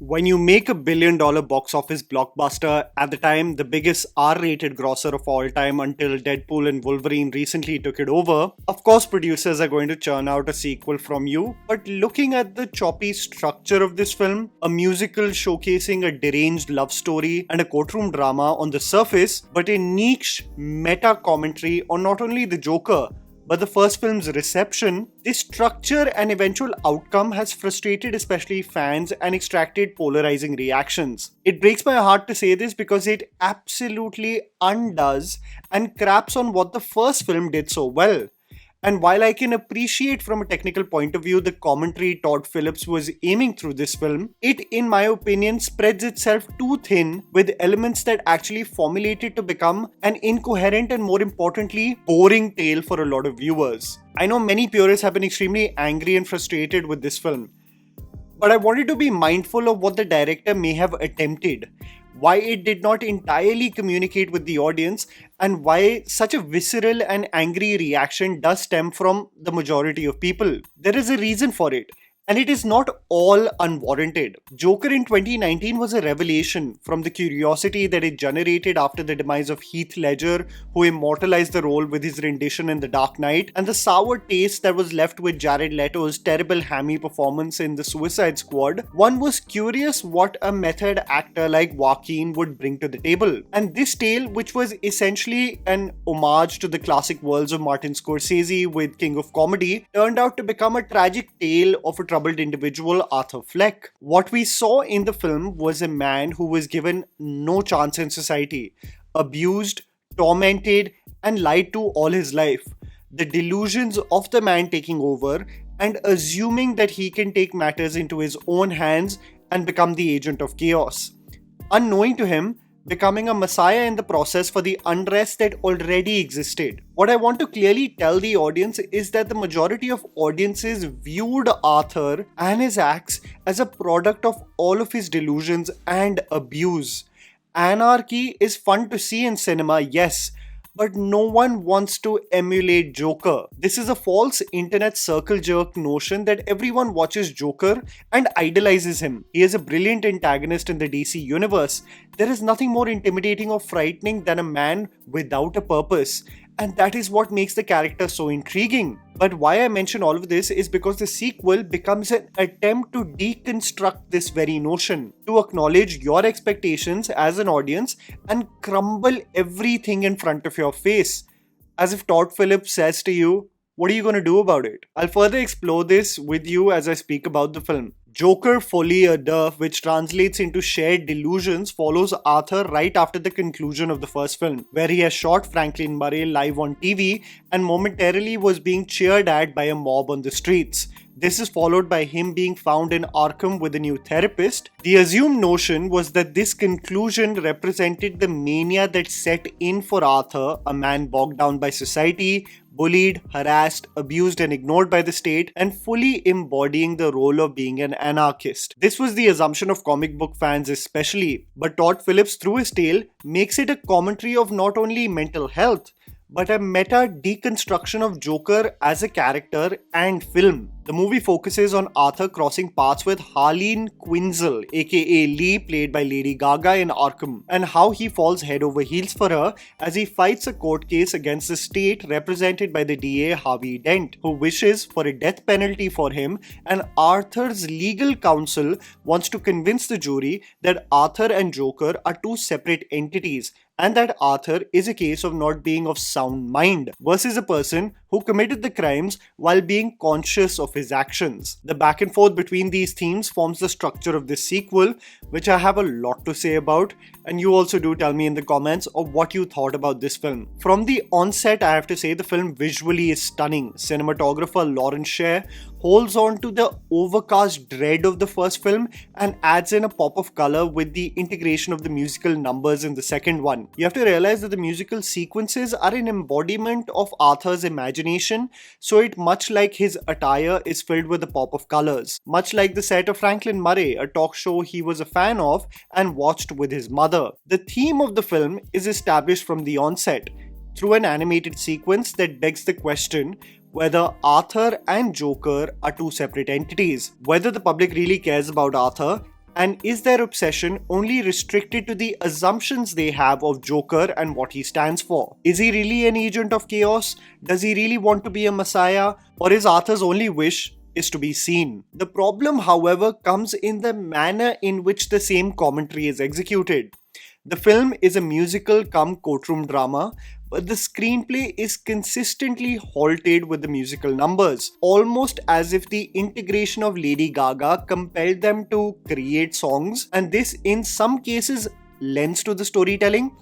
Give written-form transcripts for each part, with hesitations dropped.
When you make $1 billion box office blockbuster, at the time the biggest R-rated grosser of all time until Deadpool and Wolverine recently took it over, of course producers are going to churn out a sequel from you. But looking at the choppy structure of this film, a musical showcasing a deranged love story and a courtroom drama on the surface, but a niche meta commentary on not only the Joker, but the first film's reception, this structure and eventual outcome has frustrated especially fans and extracted polarizing reactions. It breaks my heart to say this because it absolutely undoes and craps on what the first film did so well. And while I can appreciate from a technical point of view the commentary Todd Phillips was aiming through this film, it in my opinion spreads itself too thin with elements that actually formulated to become an incoherent and more importantly boring tale for a lot of viewers. I know many purists have been extremely angry and frustrated with this film, but I wanted to be mindful of what the director may have attempted, why it did not entirely communicate with the audience, and why such a visceral and angry reaction does stem from the majority of people. There is a reason for it, and it is not all unwarranted. Joker in 2019 was a revelation from the curiosity that it generated after the demise of Heath Ledger, who immortalized the role with his rendition in The Dark Knight, and the sour taste that was left with Jared Leto's terrible hammy performance in The Suicide Squad. One was curious what a method actor like Joaquin would bring to the table. And this tale, which was essentially an homage to the classic worlds of Martin Scorsese with King of Comedy, turned out to become a tragic tale of a troubled individual, Arthur Fleck. What we saw in the film was a man who was given no chance in society, abused, tormented, and lied to all his life. The delusions of the man taking over and assuming that he can take matters into his own hands and become the agent of chaos. Unknowing to him, becoming a messiah in the process for the unrest that already existed. What I want to clearly tell the audience is that the majority of audiences viewed Arthur and his acts as a product of all of his delusions and abuse. Anarchy is fun to see in cinema, yes, but no one wants to emulate Joker. This is a false internet circle jerk notion that everyone watches Joker and idolizes him. He is a brilliant antagonist in the DC universe. There is nothing more intimidating or frightening than a man without a purpose. And that is what makes the character so intriguing. But why I mention all of this is because the sequel becomes an attempt to deconstruct this very notion, to acknowledge your expectations as an audience and crumble everything in front of your face. As if Todd Phillips says to you, what are you going to do about it? I'll further explore this with you as I speak about the film. Joker, Folie, deux, which translates into shared delusions, follows Arthur right after the conclusion of the first film, where he has shot Franklin Murray live on TV and momentarily was being cheered at by a mob on the streets. This is followed by him being found in Arkham with a new therapist. The assumed notion was that this conclusion represented the mania that set in for Arthur, a man bogged down by society, bullied, harassed, abused and ignored by the state, and fully embodying the role of being an anarchist. This was the assumption of comic book fans especially, but Todd Phillips through his tale makes it a commentary of not only mental health, but a meta deconstruction of Joker as a character and film. The movie focuses on Arthur crossing paths with Harley Quinn, aka Lee, played by Lady Gaga in Arkham, and how he falls head over heels for her as he fights a court case against the state represented by the DA Harvey Dent, who wishes for a death penalty for him, and Arthur's legal counsel wants to convince the jury that Arthur and Joker are two separate entities, and that Arthur is a case of not being of sound mind versus a person who committed the crimes while being conscious of his actions. The back and forth between these themes forms the structure of this sequel, which I have a lot to say about, and you also do tell me in the comments of what you thought about this film. From the onset, I have to say the film visually is stunning. Cinematographer Lawrence Sher holds on to the overcast dread of the first film and adds in a pop of color with the integration of the musical numbers in the second one. You have to realize that the musical sequences are an embodiment of Arthur's imagination, so it much like his attire is filled with a pop of colors. Much like the set of Franklin Murray, a talk show he was a fan of and watched with his mother. The theme of the film is established from the onset through an animated sequence that begs the question whether Arthur and Joker are two separate entities, whether the public really cares about Arthur And is their obsession only restricted to the assumptions they have of Joker and what he stands for? Is he really an agent of chaos? Does he really want to be a messiah? Or is Arthur's only wish is to be seen? The problem, however, comes in the manner in which the same commentary is executed. The film is a musical cum courtroom drama, but the screenplay is consistently halted with the musical numbers, almost as if the integration of Lady Gaga compelled them to create songs, and this in some cases lends to the storytelling,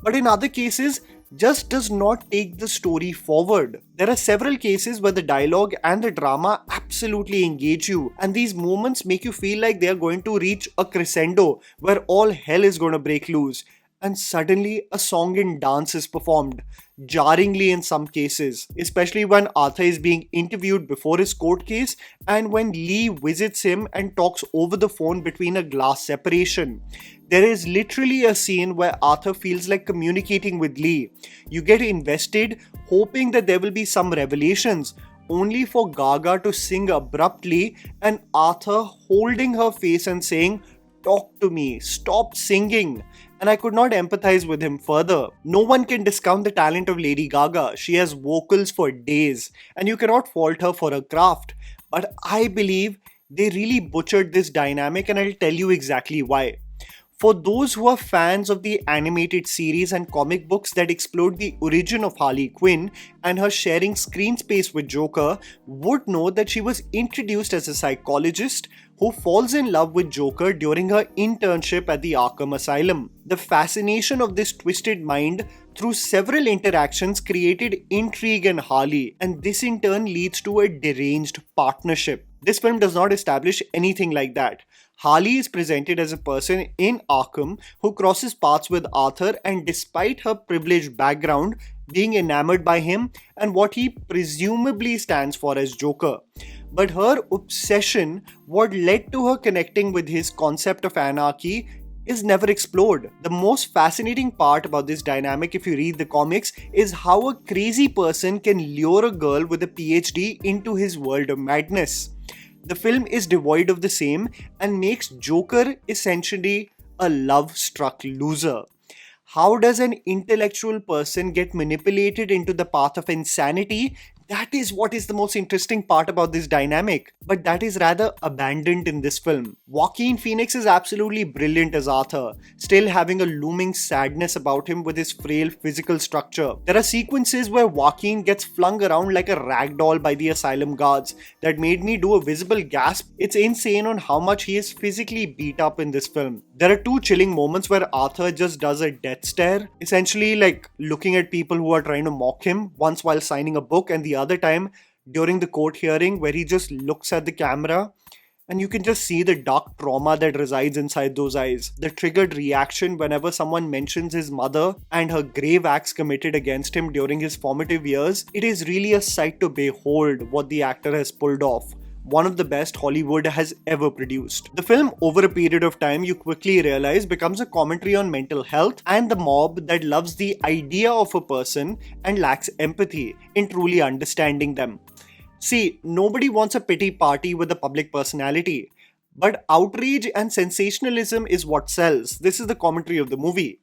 but in other cases just does not take the story forward. There are several cases where the dialogue and the drama absolutely engage you, and these moments make you feel like they are going to reach a crescendo where all hell is going to break loose, and suddenly a song and dance is performed, jarringly in some cases, especially when Arthur is being interviewed before his court case and when Lee visits him and talks over the phone between a glass separation. There is literally a scene where Arthur feels like communicating with Lee. You get invested, hoping that there will be some revelations, only for Gaga to sing abruptly and Arthur holding her face and saying, "Talk to me, stop singing." And I could not empathize with him further. No one can discount the talent of Lady Gaga. She has vocals for days, and you cannot fault her for her craft. But I believe they really butchered this dynamic, and I'll tell you exactly why. For those who are fans of the animated series and comic books that explored the origin of Harley Quinn and her sharing screen space with Joker, would know that she was introduced as a psychologist who falls in love with Joker during her internship at the Arkham Asylum. The fascination of this twisted mind through several interactions created intrigue in Harley, and this in turn leads to a deranged partnership. This film does not establish anything like that. Harley is presented as a person in Arkham who crosses paths with Arthur, and despite her privileged background, being enamored by him and what he presumably stands for as Joker. But her obsession, what led to her connecting with his concept of anarchy, is never explored. The most fascinating part about this dynamic, if you read the comics, is how a crazy person can lure a girl with a PhD into his world of madness. The film is devoid of the same and makes Joker essentially a love-struck loser. How does an intellectual person get manipulated into the path of insanity? That is what is the most interesting part about this dynamic, but that is rather abandoned in this film. Joaquin Phoenix is absolutely brilliant as Arthur, still having a looming sadness about him with his frail physical structure. There are sequences where Joaquin gets flung around like a rag doll by the asylum guards that made me do a visible gasp. It's insane on how much he is physically beat up in this film. There are two chilling moments where Arthur just does a death stare, essentially like looking at people who are trying to mock him, once while signing a book and the other time during the court hearing where he just looks at the camera and you can just see the dark trauma that resides inside those eyes. The triggered reaction whenever someone mentions his mother and her grave acts committed against him during his formative years. It is really a sight to behold what the actor has pulled off. One of the best Hollywood has ever produced. The film, over a period of time, you quickly realize becomes a commentary on mental health and the mob that loves the idea of a person and lacks empathy in truly understanding them. See, nobody wants a pity party with a public personality, but outrage and sensationalism is what sells. This is the commentary of the movie.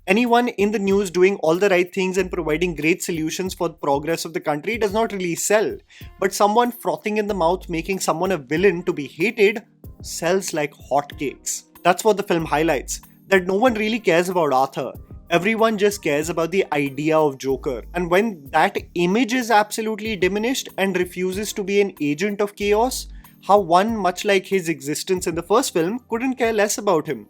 Anyone in the news doing all the right things and providing great solutions for the progress of the country does not really sell. But someone frothing in the mouth making someone a villain to be hated sells like hotcakes. That's what the film highlights. That no one really cares about Arthur. Everyone just cares about the idea of Joker. And when that image is absolutely diminished and refuses to be an agent of chaos, how one, much like his existence in the first film, couldn't care less about him.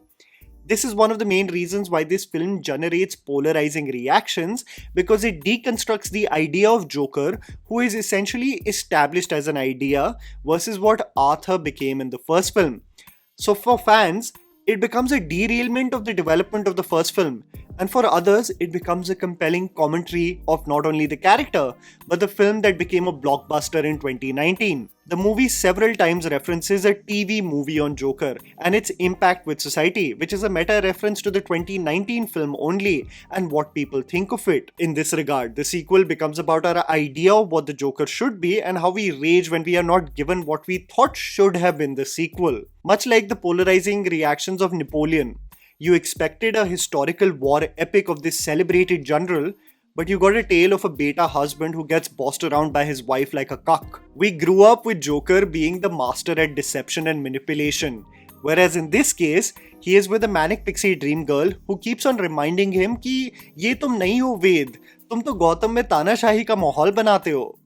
This is one of the main reasons why this film generates polarizing reactions, because it deconstructs the idea of Joker, who is essentially established as an idea, versus what Arthur became in the first film. So for fans, it becomes a derailment of the development of the first film, and for others, it becomes a compelling commentary of not only the character, but the film that became a blockbuster in 2019. The movie several times references a TV movie on Joker and its impact with society, which is a meta reference to the 2019 film only and what people think of it. In this regard, the sequel becomes about our idea of what the Joker should be and how we rage when we are not given what we thought should have been the sequel. Much like the polarizing reactions of Napoleon, you expected a historical war epic of this celebrated general, but you got a tale of a beta husband who gets bossed around by his wife like a cuck. We grew up with Joker being the master at deception and manipulation, whereas in this case, he is with a manic pixie dream girl who keeps on reminding him कि ये तुम नहीं हो वेद, तुम तो गौतम में तानाशाही का माहौल बनाते हो.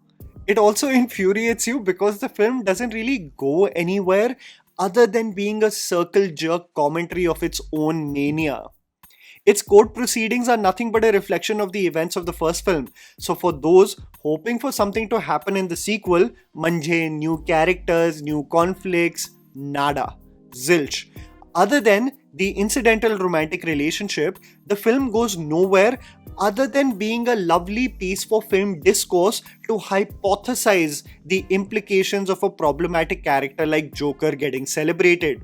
It also infuriates you because the film doesn't really go anywhere other than being a circle jerk commentary of its own mania. Its court proceedings are nothing but a reflection of the events of the first film. So for those hoping for something to happen in the sequel, manje, new characters, new conflicts, nada, zilch. Other than the incidental romantic relationship, the film goes nowhere other than being a lovely piece for film discourse to hypothesize the implications of a problematic character like Joker getting celebrated.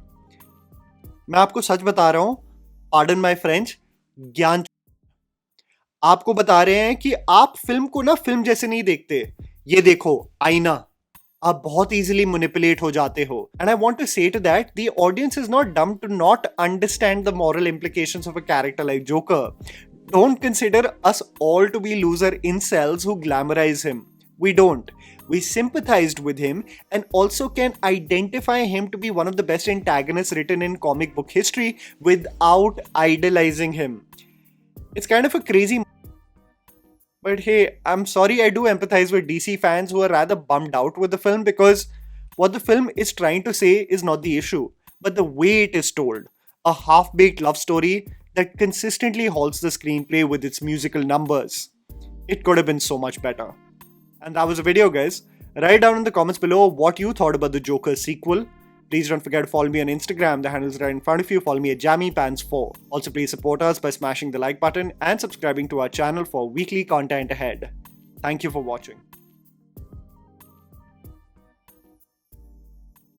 मैं आपको सच बता रहा हूँ, pardon my French, ज्ञान आपको बता रहे हैं कि आप फिल्म को ना फिल्म जैसे नहीं देखते. ये देखो आईना, आप बहुत easily manipulate हो जाते हो. And I want to say to that, the audience is not dumb to not understand the moral implications of a character like Joker. Don't consider us all to be loser incels who glamorize him. We don't. We sympathized with him and also can identify him to be one of the best antagonists written in comic book history without idolizing him. It's kind of a crazy... But hey, I'm sorry, I do empathize with DC fans who are rather bummed out with the film because what the film is trying to say is not the issue, but the way it is told. A half-baked love story that consistently halts the screenplay with its musical numbers. It could have been so much better. And that was the video, guys. Write down in the comments below what you thought about the Joker sequel. Please don't forget to follow me on Instagram. The handle is right in front of you. Follow me at JammyPants4. Also, please support us by smashing the like button and subscribing to our channel for weekly content ahead. Thank you for watching.